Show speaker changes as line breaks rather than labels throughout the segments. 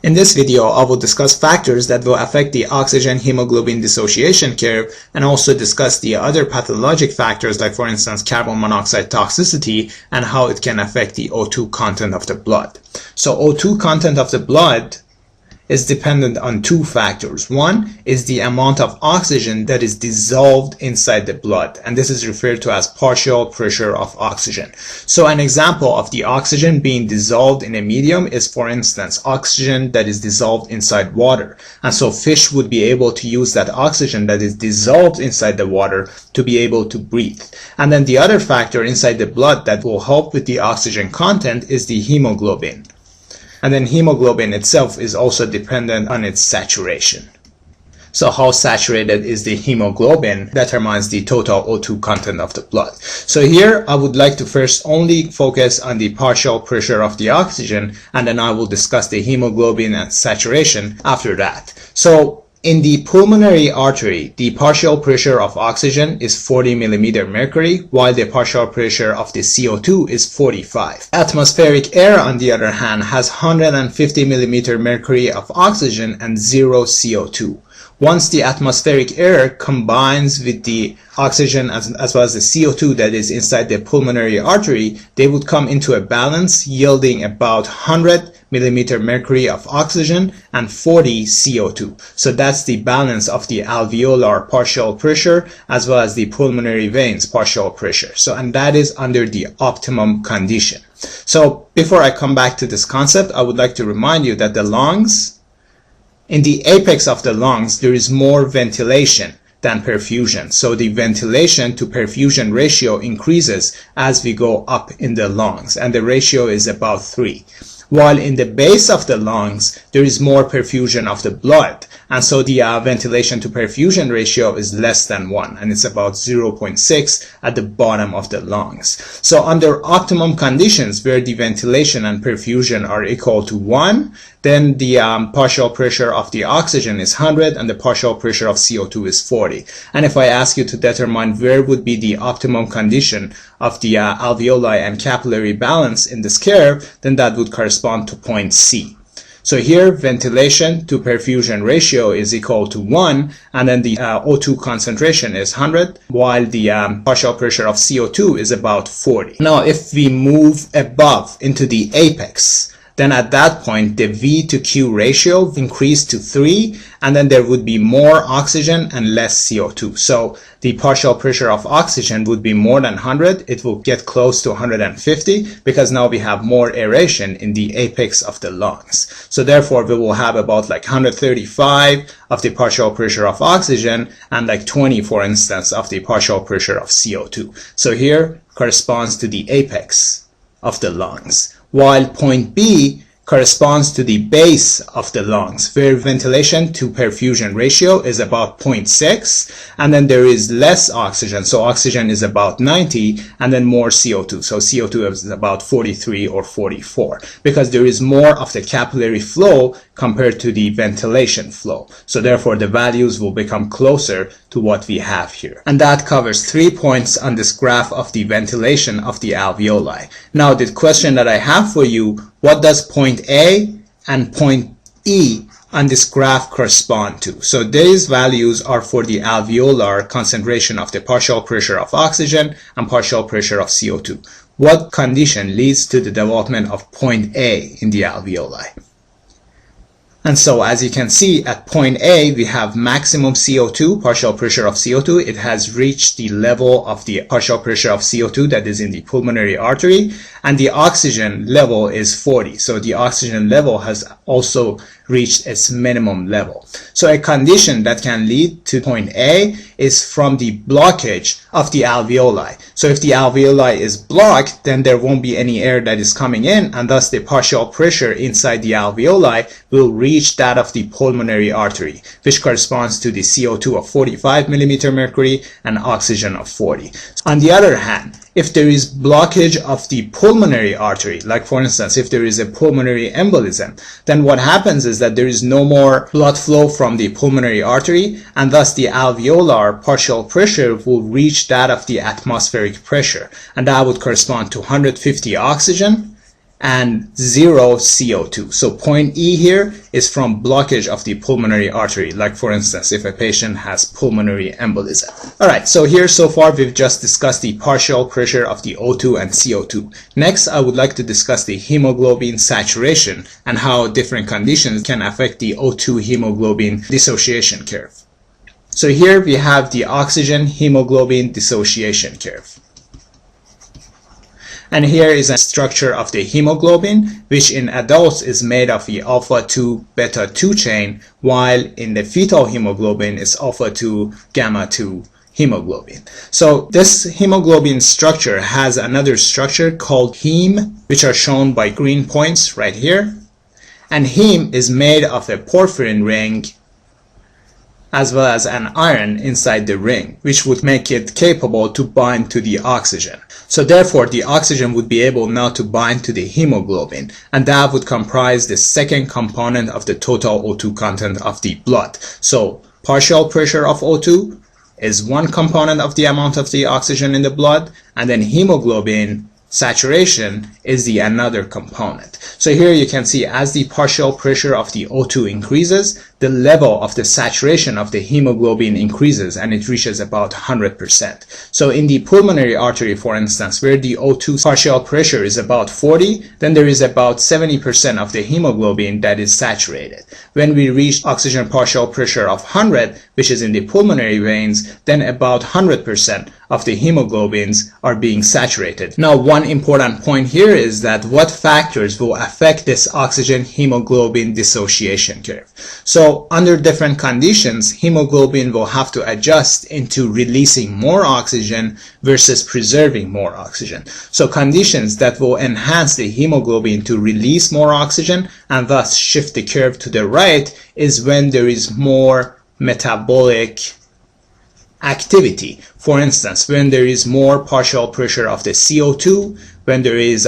In this video, I will discuss factors that will affect the oxygen-hemoglobin dissociation curve and also discuss the other pathologic factors like, for instance, carbon monoxide toxicity and how it can affect the O2 content of the blood. So O2 content of the blood is dependent on two factors. One is the amount of oxygen that is dissolved inside the blood, and this is referred to as partial pressure of oxygen. So an example of the oxygen being dissolved in a medium is, for instance, oxygen that is dissolved inside water. And so fish would be able to use that oxygen that is dissolved inside the water to be able to breathe. And then the other factor inside the blood that will help with the oxygen content is the hemoglobin. And then hemoglobin itself is also dependent on its saturation. So how saturated is the hemoglobin determines the total O2 content of the blood. So here I would like to first only focus on the partial pressure of the oxygen, and then I will discuss the hemoglobin and saturation after that. So in the pulmonary artery, the partial pressure of oxygen is 40 mmHg, while the partial pressure of the CO2 is 45. Atmospheric air, on the other hand, has 150 mmHg of oxygen and 0 CO2. Once the atmospheric air combines with the oxygen as well as the CO2 that is inside the pulmonary artery, they would come into a balance, yielding about 100 mmHg of oxygen and 40 CO2. So that's the balance of the alveolar partial pressure as well as the pulmonary veins partial pressure. So, and that is under the optimum condition. So before I come back to this concept, I would like to remind you that the lungs, in the apex of the lungs, there is more ventilation than perfusion. So the ventilation to perfusion ratio increases as we go up in the lungs, and the ratio is about 3. While in the base of the lungs, there is more perfusion of the blood, and so the ventilation to perfusion ratio is less than 1, and it's about 0.6 at the bottom of the lungs. So under optimum conditions where the ventilation and perfusion are equal to 1, then the partial pressure of the oxygen is 100 and the partial pressure of CO2 is 40. And if I ask you to determine where would be the optimum condition of the alveoli and capillary balance in this curve, then that would correspond to point C. So here, ventilation to perfusion ratio is equal to 1, and then the O2 concentration is 100, while the partial pressure of CO2 is about 40. Now, if we move above into the apex, then at that point, the V to Q ratio increased to 3, and then there would be more oxygen and less CO2. So the partial pressure of oxygen would be more than 100. It will get close to 150 because now we have more aeration in the apex of the lungs. So therefore, we will have about like 135 of the partial pressure of oxygen and like 20, for instance, of the partial pressure of CO2. So here corresponds to the apex of the lungs, while point B corresponds to the base of the lungs, where ventilation to perfusion ratio is about 0.6, and then there is less oxygen. So oxygen is about 90, and then more CO2. So CO2 is about 43 or 44, because there is more of the capillary flow compared to the ventilation flow. So therefore, the values will become closer to what we have here. And that covers 3 points on this graph of the ventilation of the alveoli. Now, the question that I have for you, what does point A and point E on this graph correspond to? So these values are for the alveolar concentration of the partial pressure of oxygen and partial pressure of CO2. What condition leads to the development of point A in the alveoli? And so as you can see, at point A, we have maximum CO2, partial pressure of CO2. It has reached the level of the partial pressure of CO2 that is in the pulmonary artery, and the oxygen level is 40. So the oxygen level has also reached its minimum level. So a condition that can lead to point A is from the blockage of the alveoli. So if the alveoli is blocked, then there won't be any air that is coming in, and thus the partial pressure inside the alveoli will reach that of the pulmonary artery, which corresponds to the CO2 of 45 mmHg and oxygen of 40. On the other hand, if there is blockage of the pulmonary artery, like for instance, if there is a pulmonary embolism, then what happens is that there is no more blood flow from the pulmonary artery, and thus the alveolar partial pressure will reach that of the atmospheric pressure, and that would correspond to 150 oxygen and 0 CO2. So point E here is from blockage of the pulmonary artery, like for instance if a patient has pulmonary embolism. Alright, so here so far we've just discussed the partial pressure of the O2 and CO2. Next I would like to discuss the hemoglobin saturation and how different conditions can affect the O2 hemoglobin dissociation curve. So here we have the oxygen-hemoglobin dissociation curve. And here is a structure of the hemoglobin, which in adults is made of the alpha-2 beta-2 chain, while in the fetal hemoglobin is alpha-2 gamma-2 hemoglobin. So this hemoglobin structure has another structure called heme, which are shown by green points right here. And heme is made of a porphyrin ring as well as an iron inside the ring, which would make it capable to bind to the oxygen. So therefore the oxygen would be able now to bind to the hemoglobin, and that would comprise the second component of the total O2 content of the blood. So partial pressure of O2 is one component of the amount of the oxygen in the blood, and then hemoglobin saturation is the another component. So here you can see as the partial pressure of the O2 increases, the level of the saturation of the hemoglobin increases and it reaches about 100%. So in the pulmonary artery, for instance, where the O2 partial pressure is about 40, then there is about 70% of the hemoglobin that is saturated. When we reach oxygen partial pressure of 100, which is in the pulmonary veins, then about 100% of the hemoglobins are being saturated. Now, one important point here is that what factors will affect this oxygen hemoglobin dissociation curve. So under different conditions, hemoglobin will have to adjust into releasing more oxygen versus preserving more oxygen. So conditions that will enhance the hemoglobin to release more oxygen and thus shift the curve to the right is when there is more metabolic activity. For instance, when there is more partial pressure of the CO2, when there is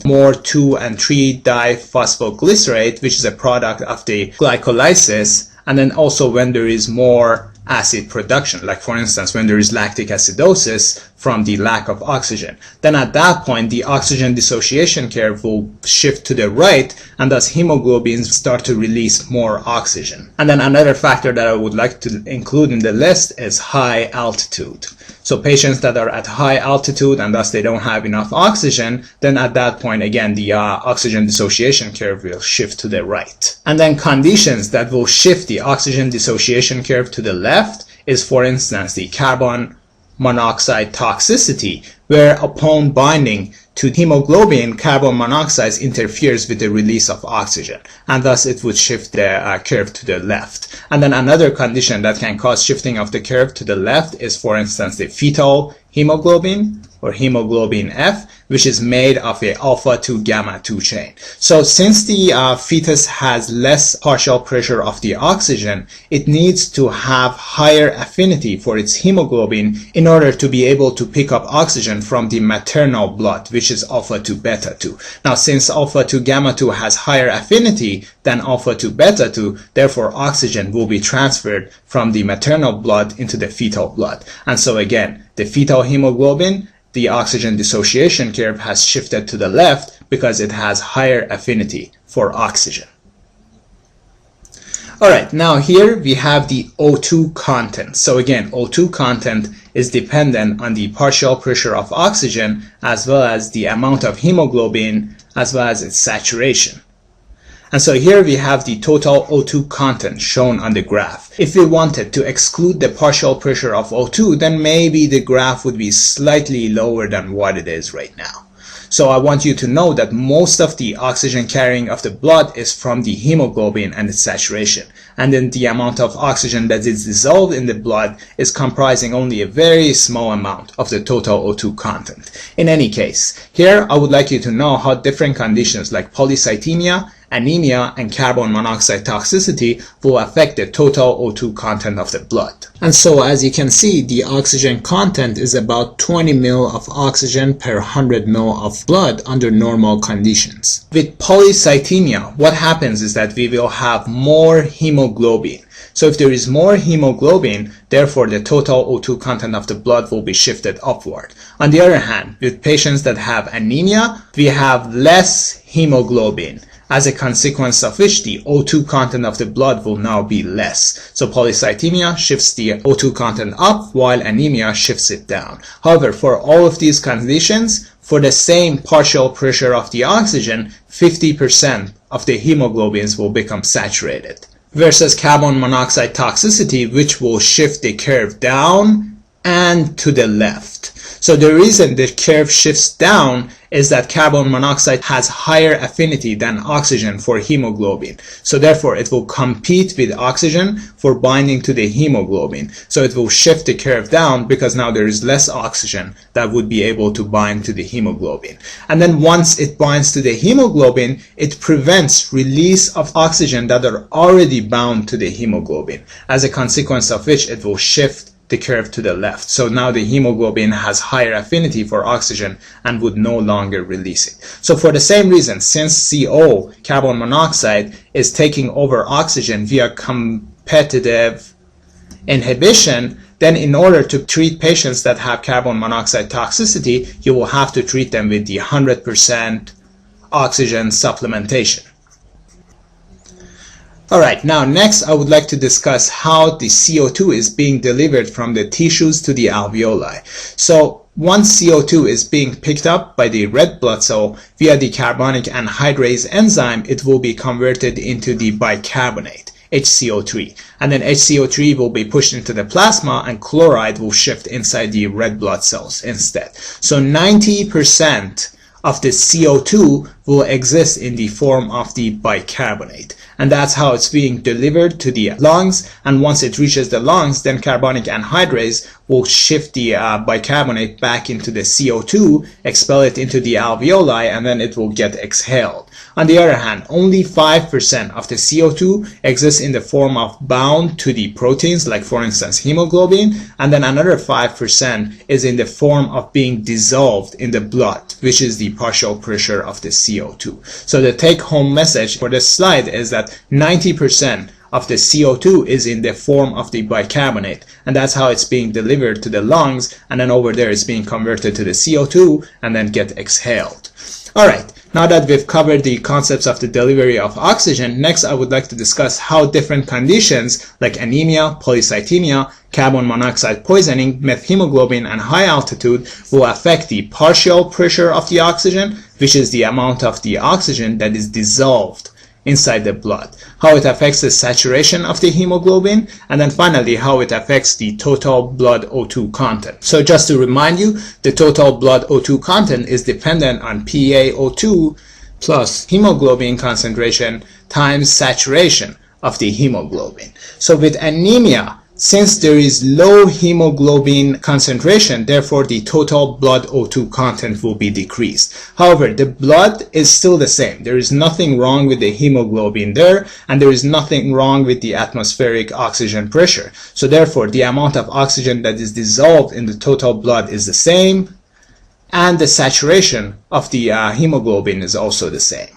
more 2 and 3 diphosphoglycerate, which is a product of the glycolysis, and then also when there is more acid production, like for instance when there is lactic acidosis from the lack of oxygen. Then at that point the oxygen dissociation curve will shift to the right, and thus hemoglobins start to release more oxygen. And then another factor that I would like to include in the list is high altitude. So patients that are at high altitude and thus they don't have enough oxygen, then at that point again the oxygen dissociation curve will shift to the right. And then conditions that will shift the oxygen dissociation curve to the left is, for instance, the carbon monoxide toxicity, where upon binding to hemoglobin, carbon monoxide interferes with the release of oxygen, and thus it would shift the curve to the left. And then another condition that can cause shifting of the curve to the left is, for instance, the fetal hemoglobin or hemoglobin F, which is made of a alpha-2 gamma-2 chain. So since the fetus has less partial pressure of the oxygen, it needs to have higher affinity for its hemoglobin in order to be able to pick up oxygen from the maternal blood, which is alpha-2 beta-2. Now, since alpha-2 gamma-2 has higher affinity than alpha-2 beta-2, therefore oxygen will be transferred from the maternal blood into the fetal blood. And so again, the fetal hemoglobin, the oxygen dissociation curve has shifted to the left because it has higher affinity for oxygen. Alright, now here we have the O2 content. So again, O2 content is dependent on the partial pressure of oxygen as well as the amount of hemoglobin as well as its saturation. And so here we have the total O2 content shown on the graph. If we wanted to exclude the partial pressure of O2, then maybe the graph would be slightly lower than what it is right now. So I want you to know that most of the oxygen carrying of the blood is from the hemoglobin and its saturation. And then the amount of oxygen that is dissolved in the blood is comprising only a very small amount of the total O2 content. In any case, here I would like you to know how different conditions like polycythemia anemia and carbon monoxide toxicity will affect the total O2 content of the blood. And so as you can see, the oxygen content is about 20 ml of oxygen per 100 ml of blood under normal conditions. With polycythemia, what happens is that we will have more hemoglobin. So if there is more hemoglobin, therefore the total O2 content of the blood will be shifted upward. On the other hand, with patients that have anemia, we have less hemoglobin, as a consequence of which the O2 content of the blood will now be less. So polycythemia shifts the O2 content up while anemia shifts it down. However, for all of these conditions, for the same partial pressure of the oxygen, 50% of the hemoglobins will become saturated, versus carbon monoxide toxicity, which will shift the curve down and to the left. So the reason the curve shifts down is that carbon monoxide has higher affinity than oxygen for hemoglobin. So therefore it will compete with oxygen for binding to the hemoglobin. So it will shift the curve down because now there is less oxygen that would be able to bind to the hemoglobin. And then once it binds to the hemoglobin, it prevents release of oxygen that are already bound to the hemoglobin, as a consequence of which it will shift the curve to the left. So now the hemoglobin has higher affinity for oxygen and would no longer release it. So for the same reason, since CO, carbon monoxide, is taking over oxygen via competitive inhibition, then in order to treat patients that have carbon monoxide toxicity, you will have to treat them with the 100% oxygen supplementation. Alright, now next I would like to discuss how the CO2 is being delivered from the tissues to the alveoli. So once CO2 is being picked up by the red blood cell via the carbonic anhydrase enzyme, it will be converted into the bicarbonate, HCO3. And then HCO3 will be pushed into the plasma and chloride will shift inside the red blood cells instead. So 90% of the CO2 will exist in the form of the bicarbonate, and that's how it's being delivered to the lungs. And once it reaches the lungs, then carbonic anhydrase will shift the bicarbonate back into the CO2, expel it into the alveoli, and then it will get exhaled. On the other hand, only 5% of the CO2 exists in the form of bound to the proteins, like for instance hemoglobin, and then another 5% is in the form of being dissolved in the blood, which is the partial pressure of the CO2. So the take-home message for this slide is that 90% of the CO2 is in the form of the bicarbonate, and that's how it's being delivered to the lungs, and then over there it's being converted to the CO2 and then get exhaled. Alright, now that we've covered the concepts of the delivery of oxygen, next I would like to discuss how different conditions like anemia, polycythemia, carbon monoxide poisoning, methemoglobin, and high altitude will affect the partial pressure of the oxygen, which is the amount of the oxygen that is dissolved inside the blood, how it affects the saturation of the hemoglobin, and then finally how it affects the total blood O2 content. So just to remind you, the total blood O2 content is dependent on PaO2 plus hemoglobin concentration times saturation of the hemoglobin. So with anemia, since there is low hemoglobin concentration, therefore the total blood O2 content will be decreased. However, the blood is still the same. There is nothing wrong with the hemoglobin there, and there is nothing wrong with the atmospheric oxygen pressure. So therefore, the amount of oxygen that is dissolved in the total blood is the same, and the saturation of the hemoglobin is also the same.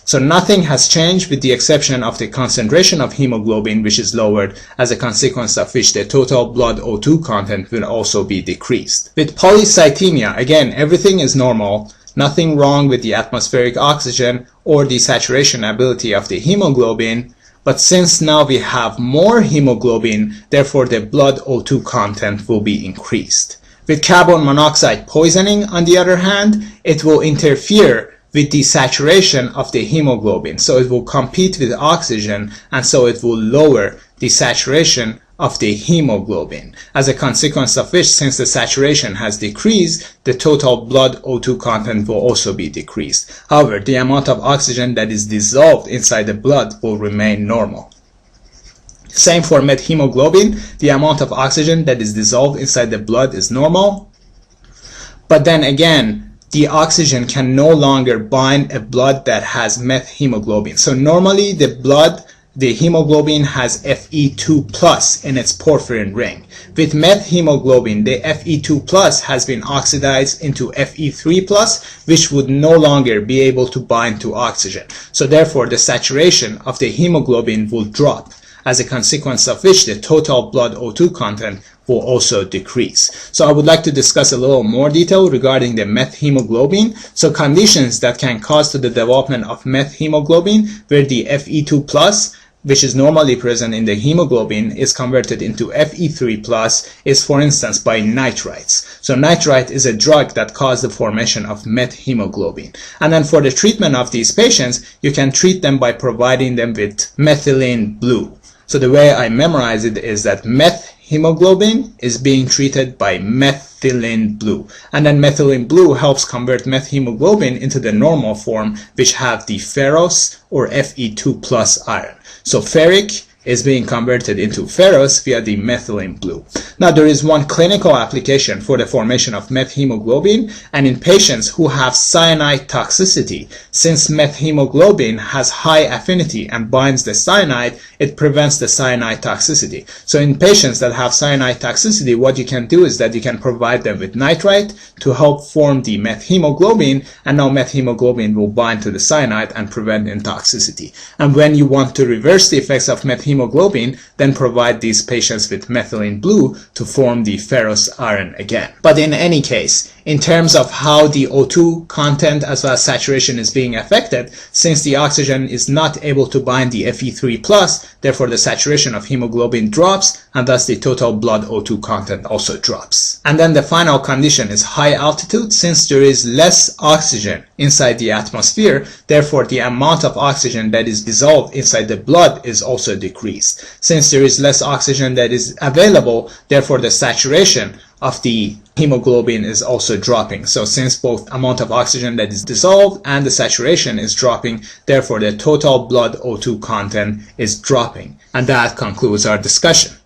So nothing has changed with the exception of the concentration of hemoglobin, which is lowered, as a consequence of which the total blood O2 content will also be decreased. With polycythemia, again, everything is normal, nothing wrong with the atmospheric oxygen or the saturation ability of the hemoglobin, but since now we have more hemoglobin, therefore the blood O2 content will be increased. With carbon monoxide poisoning, on the other hand, it will interfere with the saturation of the hemoglobin. So it will compete with oxygen, and so it will lower the saturation of the hemoglobin, as a consequence of which, since the saturation has decreased, the total blood O2 content will also be decreased. However, the amount of oxygen that is dissolved inside the blood will remain normal. Same for methemoglobin, the amount of oxygen that is dissolved inside the blood is normal, but then again, the oxygen can no longer bind a blood that has methemoglobin. So normally the hemoglobin has Fe2 plus in its porphyrin ring. With methemoglobin, the Fe2 plus has been oxidized into Fe3 plus, which would no longer be able to bind to oxygen. So therefore, the saturation of the hemoglobin will drop, as a consequence of which the total blood O2 content will also decrease. So I would like to discuss a little more detail regarding the methemoglobin. So conditions that can cause to the development of methemoglobin, where the Fe2 plus, which is normally present in the hemoglobin, is converted into Fe3 plus, is for instance by nitrites. So nitrite is a drug that causes the formation of methemoglobin. And then for the treatment of these patients, you can treat them by providing them with methylene blue. So the way I memorize it is that methemoglobin is being treated by methylene blue. And then methylene blue helps convert methemoglobin into the normal form, which have the ferrous or Fe2 plus iron. So ferric is being converted into ferrous via the methylene blue. Now there is one clinical application for the formation of methemoglobin, and in patients who have cyanide toxicity. Since methemoglobin has high affinity and binds the cyanide, it prevents the cyanide toxicity. So in patients that have cyanide toxicity, what you can do is that you can provide them with nitrite to help form the methemoglobin, and now methemoglobin will bind to the cyanide and prevent intoxicity. And when you want to reverse the effects of methemoglobin, then provide these patients with methylene blue to form the ferrous iron again. But in any case, in terms of how the O2 content as well as saturation is being affected, since the oxygen is not able to bind the Fe3 plus, therefore the saturation of hemoglobin drops, and thus the total blood O2 content also drops. And then the final condition is high altitude. Since there is less oxygen inside the atmosphere, therefore the amount of oxygen that is dissolved inside the blood is also decreased. Since there is less oxygen that is available, therefore the saturation of the hemoglobin is also dropping. So since both amount of oxygen that is dissolved and the saturation is dropping, therefore the total blood O2 content is dropping. And that concludes our discussion.